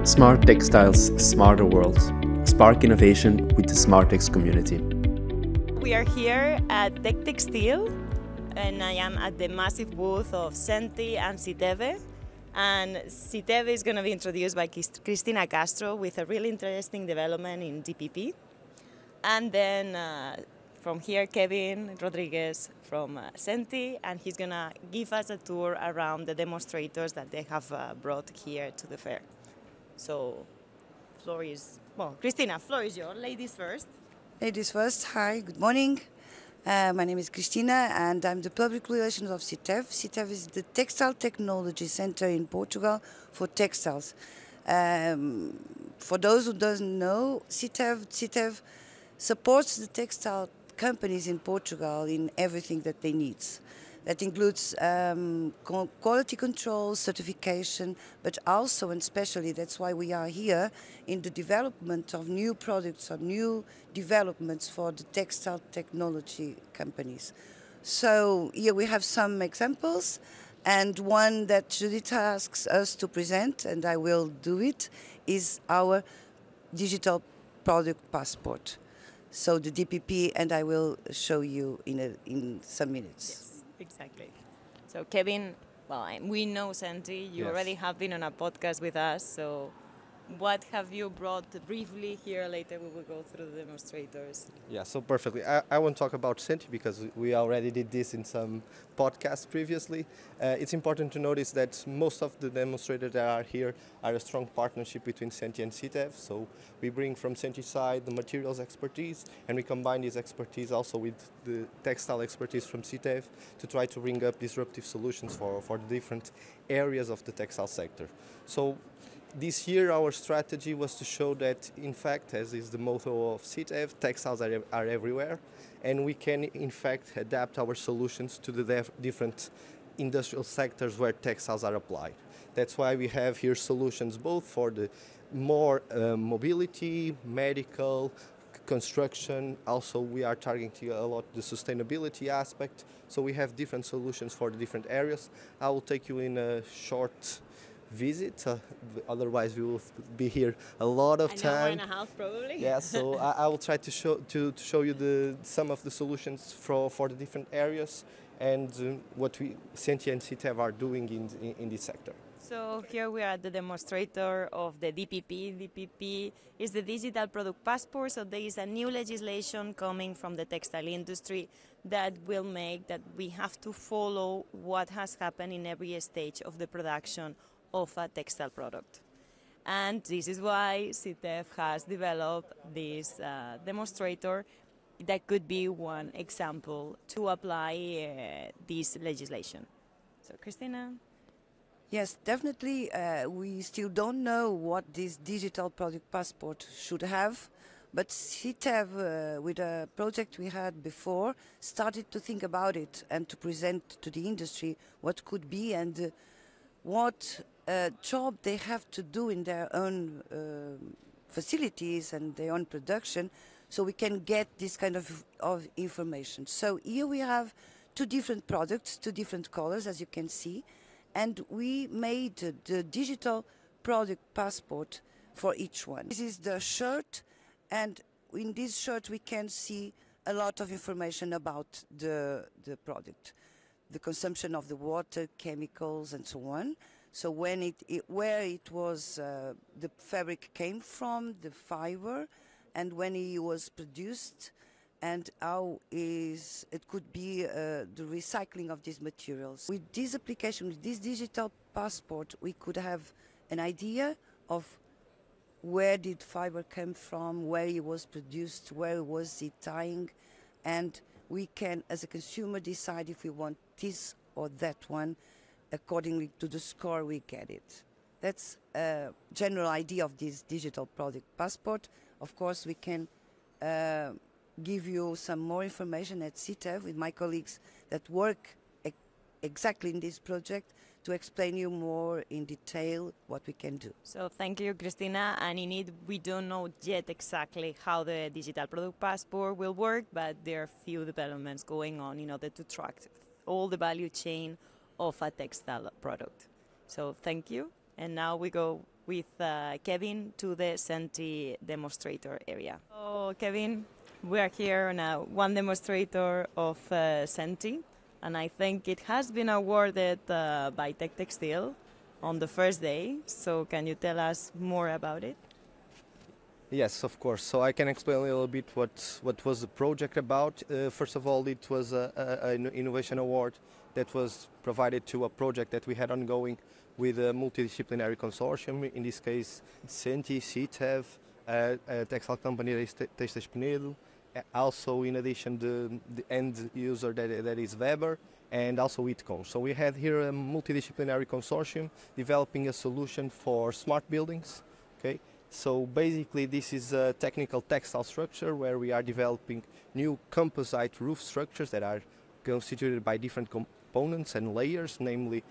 Smart Textiles, Smarter World. Spark innovation with the SmartX community. We are here at Techtextil, and I am at the massive booth of CeNTI and Citeve. And Citeve is going to be introduced by Cristina Castro with a really interesting development in DPP. And then from here, Kevin Rodriguez from CeNTI, and he's going to give us a tour around the demonstrators that they have brought here to the fair. So, Cristina, floor is yours. Ladies first. Ladies first. Hi, good morning. My name is Cristina, and I'm the public relations of Citeve. Citeve is the Textile Technology Center in Portugal for textiles. For those who don't know, Citeve supports the textile companies in Portugal in everything that they need. That includes quality control, certification, but also and especially, that's why we are here, in the development of new products or new developments for the textile technology companies. So here we have some examples, and one that Judith asks us to present, and I will do it, is our digital product passport. So the DPP, and I will show you in some minutes. Yes. Exactly. So Kevin, we know CeNTI, you already have been on a podcast with us, so what have you brought briefly here? Later we will go through the demonstrators. Yeah, so perfectly. I won't talk about CeNTI because we already did this in some podcasts previously. It's important to notice that most of the demonstrators that are here are a strong partnership between CeNTI and Citeve. So we bring from CeNTI side the materials expertise, and we combine this expertise also with the textile expertise from Citeve to try to bring up disruptive solutions for the different areas of the textile sector. So this year our strategy was to show that, in fact, as is the motto of Citeve, textiles are everywhere, and we can, in fact, adapt our solutions to the different industrial sectors where textiles are applied. That's why we have here solutions both for the more mobility, medical, construction. Also, we are targeting a lot the sustainability aspect, so we have different solutions for the different areas. I will take you in a short visit, otherwise we will be here a lot of time. An hour and a half probably. Yeah, so I will try to show you some of the solutions for the different areas and what CeNTI and Citeve are doing in this sector. So here we are at the demonstrator of the DPP. DPP is the Digital Product Passport, so there is a new legislation coming from the textile industry that will make that we have to follow what has happened in every stage of the production of a textile product. And this is why Citeve has developed this demonstrator that could be one example to apply this legislation. So, Cristina? Yes, definitely. We still don't know what this digital product passport should have, but Citeve, with a project we had before, started to think about it and to present to the industry what could be and what job they have to do in their own facilities and their own production, so we can get this kind of information. So here we have two different products, two different colors, as you can see, and we made the digital product passport for each one. This is the shirt, and in this shirt we can see a lot of information about the product, the consumption of the water, chemicals, and so on. So when where it was, the fabric came from, the fiber, and when it was produced, and how it could be the recycling of these materials. With this application, with this digital passport, we could have an idea of where did fiber come from, where it was produced, where was it tying, and we can, as a consumer, decide if we want this or that one accordingly to the score we get it. That's a general idea of this digital product passport. Of course, we can give you some more information at Citeve with my colleagues that work exactly in this project to explain you more in detail what we can do. So thank you, Cristina. And indeed, we don't know yet exactly how the digital product passport will work, but there are few developments going on in order to track all the value chain of a textile product. So thank you. And now we go with Kevin to the CeNTI demonstrator area. So Kevin, we are here on one demonstrator of CeNTI, and I think it has been awarded by Techtextil on the first day. So can you tell us more about it? Yes, of course. So I can explain a little bit what was the project about. First of all, it was an innovation award that was provided to a project that we had ongoing with a multidisciplinary consortium, in this case CeNTI, Citeve, a textile company that is Techtextil, also in addition the end user that is Weber, and also Itcon. So we had here a multidisciplinary consortium developing a solution for smart buildings. Okay. So basically this is a technical textile structure where we are developing new composite roof structures that are constituted by different components and layers, namely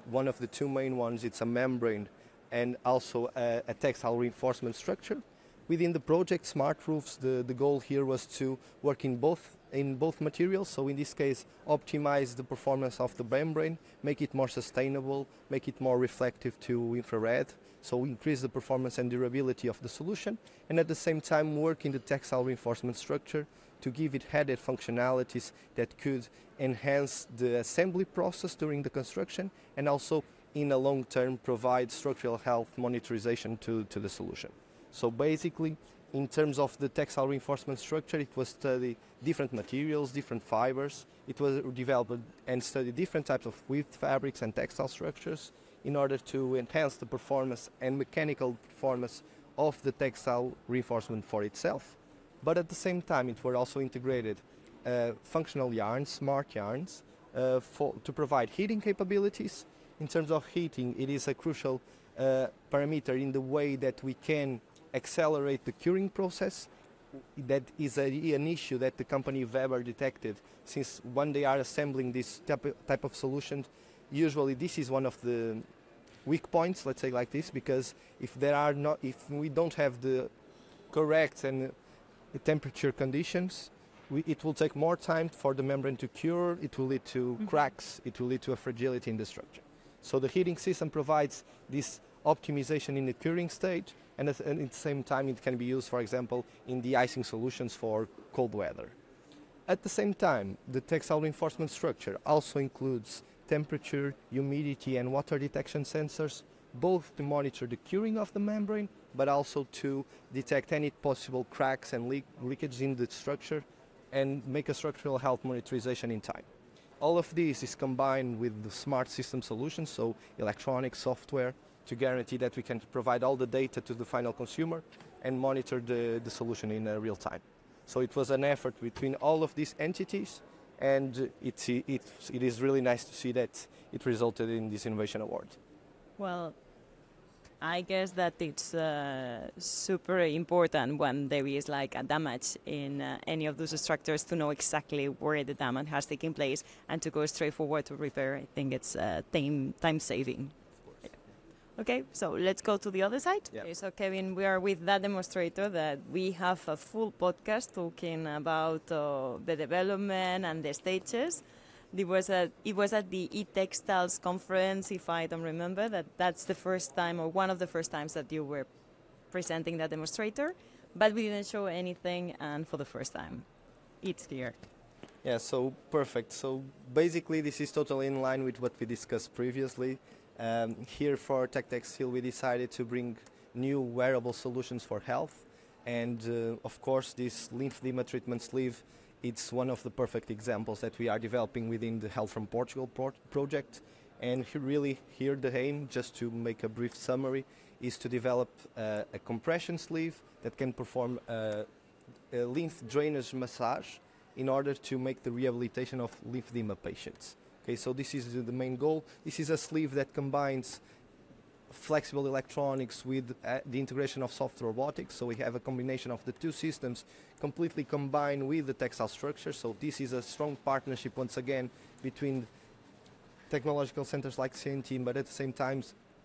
one of the two main ones, it's a membrane and also a textile reinforcement structure. Within the project Smart Roofs, the goal here was to work in both materials, so in this case optimize the performance of the membrane, make it more sustainable, make it more reflective to infrared, so increase the performance and durability of the solution, and at the same time work in the textile reinforcement structure to give it added functionalities that could enhance the assembly process during the construction and also in a long term provide structural health monitorization to the solution. So basically, in terms of the textile reinforcement structure, it was study different materials, different fibers. It was developed and studied different types of weave fabrics and textile structures in order to enhance the performance and mechanical performance of the textile reinforcement for itself. But at the same time, it were also integrated functional yarns, smart yarns, to provide heating capabilities. In terms of heating, it is a crucial parameter in the way that we can accelerate the curing process. That is an issue that the company Weber detected, since when they are assembling this type of solution, usually this is one of the weak points, let's say like this, because if we don't have the correct and temperature conditions, it will take more time for the membrane to cure, it will lead to cracks, it will lead to a fragility in the structure. So the heating system provides this optimization in the curing stage, and at the same time it can be used, for example, in de-icing solutions for cold weather. At the same time, the textile reinforcement structure also includes temperature, humidity and water detection sensors, both to monitor the curing of the membrane, but also to detect any possible cracks and leakage in the structure and make a structural health monitorization in time. All of this is combined with the smart system solutions, so electronic software, to guarantee that we can provide all the data to the final consumer and monitor the solution in real time. So it was an effort between all of these entities, and it is really nice to see that it resulted in this innovation award. Well, I guess that it's super important when there is like a damage in any of those structures to know exactly where the damage has taken place and to go straight forward to repair. I think it's time saving. Okay, so let's go to the other side. Yeah. Okay, so Kevin, we are with that demonstrator that we have a full podcast talking about the development and the stages. It was at the Textiles conference, if I don't remember, that's the first time or one of the first times that you were presenting that demonstrator, but we didn't show anything, and for the first time, it's here. Yeah, so perfect. So basically this is totally in line with what we discussed previously. Here for Techtextil we decided to bring new wearable solutions for health, and of course this lymphedema treatment sleeve, it's one of the perfect examples that we are developing within the Health from Portugal project. And really here the aim, just to make a brief summary, is to develop a compression sleeve that can perform a lymph drainage massage in order to make the rehabilitation of lymphedema patients. Okay, so this is the main goal. This is a sleeve that combines flexible electronics with the integration of soft robotics, so we have a combination of the two systems completely combined with the textile structure. So this is a strong partnership once again between technological centers like CeNTI, but at the same time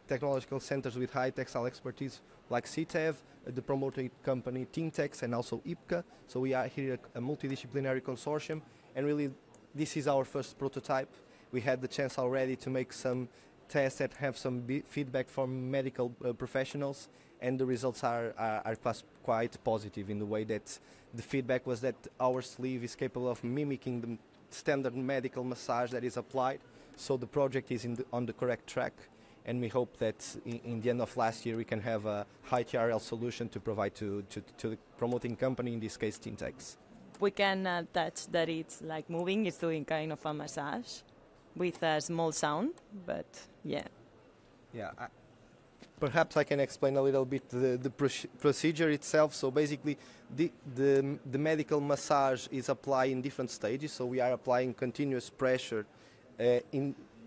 technological centers with high textile expertise like Citeve, the promoting company Techtextil, and also IPCA. So we are here a multidisciplinary consortium, and really this is our first prototype. We had the chance already to make some tests that have some feedback from medical professionals, and the results are quite positive in the way that the feedback was that our sleeve is capable of mimicking the standard medical massage that is applied. So the project is on the correct track, and we hope that in the end of last year we can have a high TRL solution to provide to the promoting company, in this case Techtextil. We can touch that it's like moving, it's doing kind of a massage with a small sound, but yeah. Yeah, perhaps I can explain a little bit the procedure itself. So basically the medical massage is applied in different stages, so we are applying continuous pressure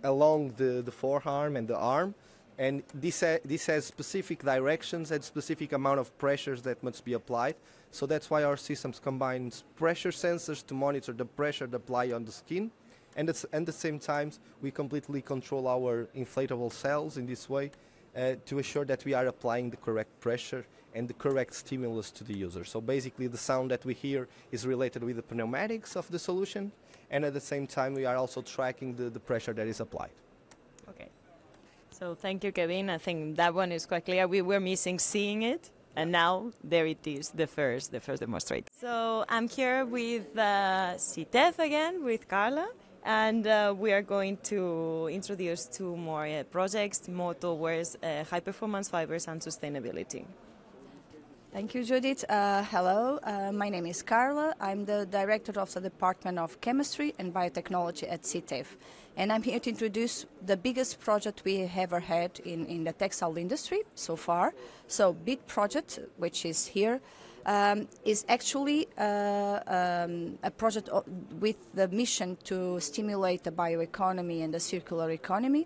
along the forearm and the arm, and this has specific directions and specific amount of pressures that must be applied. So that's why our systems combines pressure sensors to monitor the pressure applied on the skin, and at the same time we completely control our inflatable cells in this way to assure that we are applying the correct pressure and the correct stimulus to the user. So basically the sound that we hear is related with the pneumatics of the solution, and at the same time we are also tracking the pressure that is applied. Okay. So thank you, Kevin. I think that one is quite clear. We were missing seeing it, and now there it is, the first demonstration. So I'm here with Citeve again, with Carla, and we are going to introduce two more projects more towards high-performance fibers and sustainability. Thank you, Judith. Hello, my name is Carla. I'm the Director of the Department of Chemistry and Biotechnology at Citeve. And I'm here to introduce the biggest project we have ever had in the textile industry so far. So, big project, which is here, is actually a project with the mission to stimulate the bioeconomy and the circular economy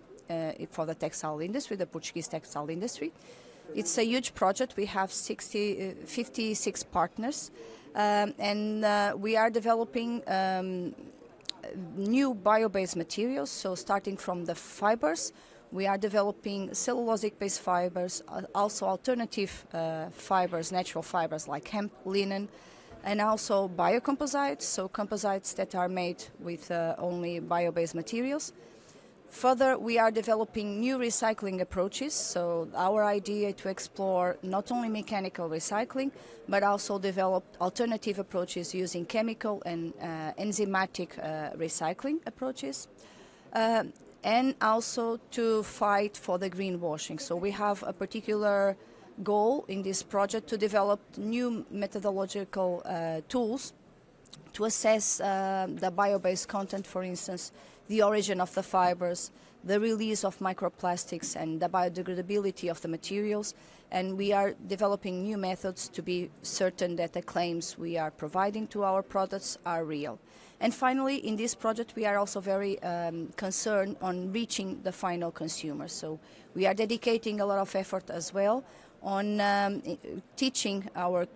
for the textile industry, the Portuguese textile industry. It's a huge project. We have 56 partners, and we are developing new bio-based materials. So starting from the fibers, we are developing cellulosic-based fibers, also alternative fibers, natural fibers like hemp, linen, and also biocomposites, so composites that are made with only bio-based materials. Further, we are developing new recycling approaches, so our idea to explore not only mechanical recycling, but also develop alternative approaches using chemical and enzymatic recycling approaches, and also to fight for the greenwashing. So we have a particular goal in this project to develop new methodological tools to assess the bio-based content, for instance, the origin of the fibers, the release of microplastics, and the biodegradability of the materials. And we are developing new methods to be certain that the claims we are providing to our products are real. And finally, in this project, we are also very concerned on reaching the final consumer. So we are dedicating a lot of effort as well on teaching our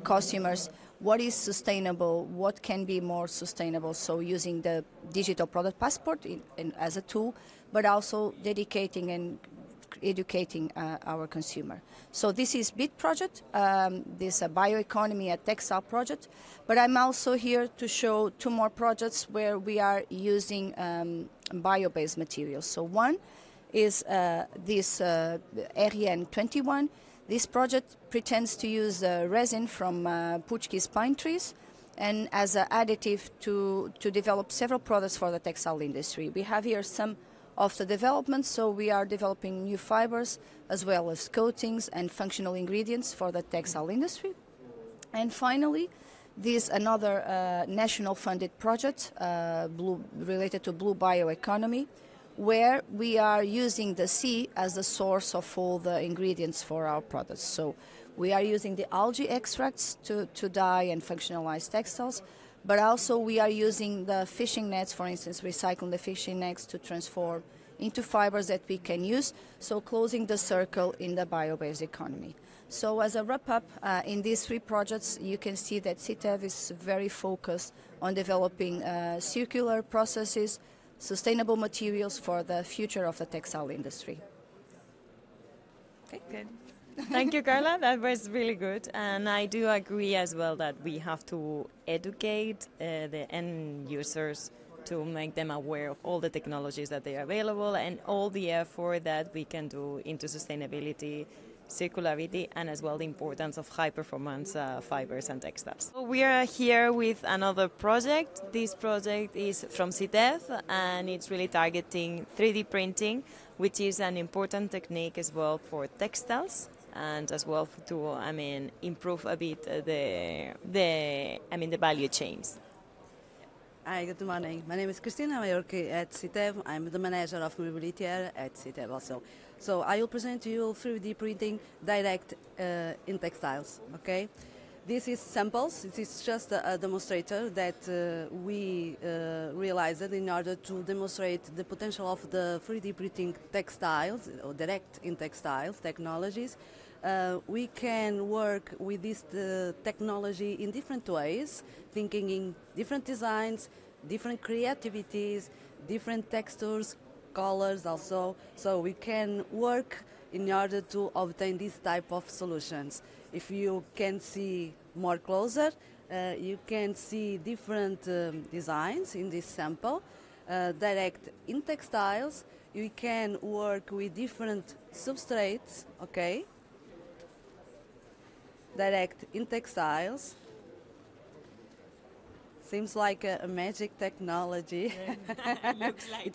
customers what is sustainable, what can be more sustainable, so using the digital product passport as a tool, but also dedicating and educating our consumer. So this is BIT project, this is a bioeconomy at textile project, but I'm also here to show two more projects where we are using bio-based materials. So one is this RN21. This project pretends to use resin from Portuguese pine trees and as an additive to develop several products for the textile industry. We have here some of the developments, so we are developing new fibers as well as coatings and functional ingredients for the textile industry. And finally, this another national funded project related to blue bioeconomy, where we are using the sea as the source of all the ingredients for our products. So we are using the algae extracts to dye and functionalize textiles, but also we are using the fishing nets, for instance, recycling the fishing nets to transform into fibers that we can use, so closing the circle in the bio-based economy. So as a wrap-up, in these three projects, you can see that Citeve is very focused on developing circular processes, sustainable materials for the future of the textile industry. Okay, good. Thank you, Carla. That was really good. And I do agree as well that we have to educate the end users to make them aware of all the technologies that they are available and all the effort that we can do into sustainability, circularity, and as well the importance of high-performance fibers and textiles. So we are here with another project. This project is from Citeve, and it's really targeting 3D printing, which is an important technique as well for textiles, and as well to, improve a bit the value chains. Hi, good morning. My name is Cristina. I work at Citeve. I'm the manager of mobility at Citeve also. So I will present to you 3D printing direct in textiles. Okay, this is samples. It is just a demonstrator that we realized in order to demonstrate the potential of the 3D printing textiles or direct in textiles technologies. We can work with this technology in different ways, thinking in different designs, different creativities, different textures, colors also. So we can work in order to obtain this type of solutions. If you can see more closer, you can see different designs in this sample. Direct in textiles, you can work with different substrates, okay? Direct in textiles. Seems like a magic technology. Looks like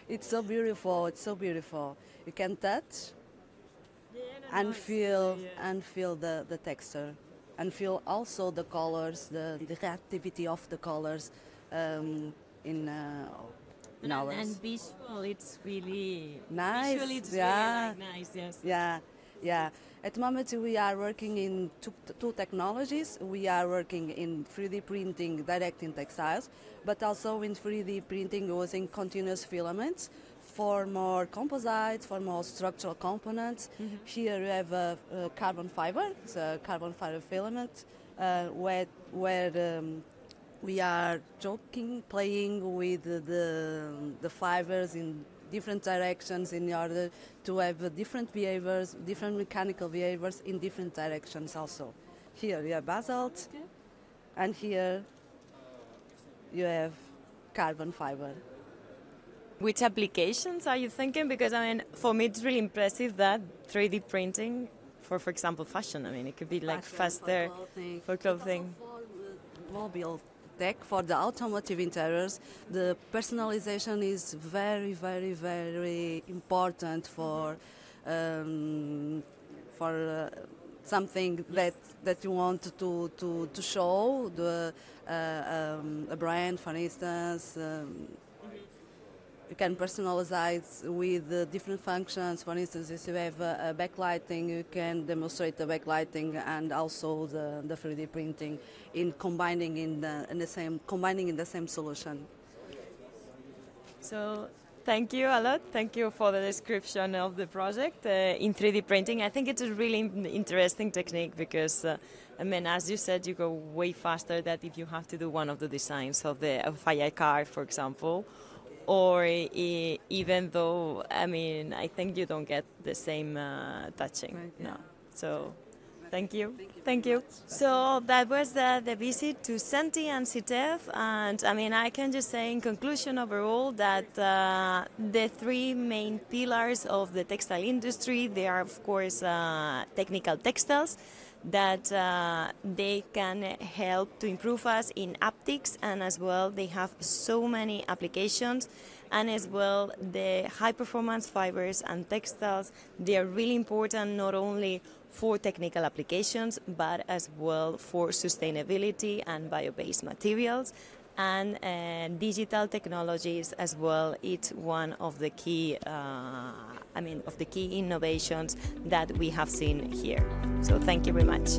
it's so beautiful. It's so beautiful. You can touch and feel the texture, and feel also the colors, the reactivity of the colors in ours. And visual, it's really nice. Visually, it's yeah. really nice. Yes. Yeah. At the moment, we are working in two technologies. We are working in 3D printing direct in textiles, but also in 3D printing using continuous filaments for more composites, for more structural components. Mm-hmm. Here we have a carbon fiber. It's a carbon fiber filament where we are playing with the fibers in different directions in order to have different behaviors, different mechanical behaviors in different directions also. Here you have basalt, and here you have carbon fiber. Which applications are you thinking? Because for me it's really impressive that 3D printing for example, fashion. It could be like faster for clothing. For mobile tech, for the automotive interiors, the personalization is very, very, very important for something that you want to show a brand, for instance. You can personalize with different functions. For instance, if you have backlighting, you can demonstrate the backlighting and also the 3D printing in combining in the same solution. So thank you a lot. Thank you for the description of the project in 3D printing. I think it's a really interesting technique because, as you said, you go way faster than if you have to do one of the designs of a car, for example. Or even though, I think you don't get the same touching. Right, yeah. No. So, thank you. Thank you. So that was the visit to CeNTI and Citeve, and I can just say in conclusion overall that the three main pillars of the textile industry, they are of course technical textiles, that they can help to improve us in optics, and as well they have so many applications, and as well the high performance fibers and textiles, they are really important not only for technical applications but as well for sustainability and bio-based materials. And digital technologies as well. It's one of the key, of the key innovations that we have seen here. So thank you very much.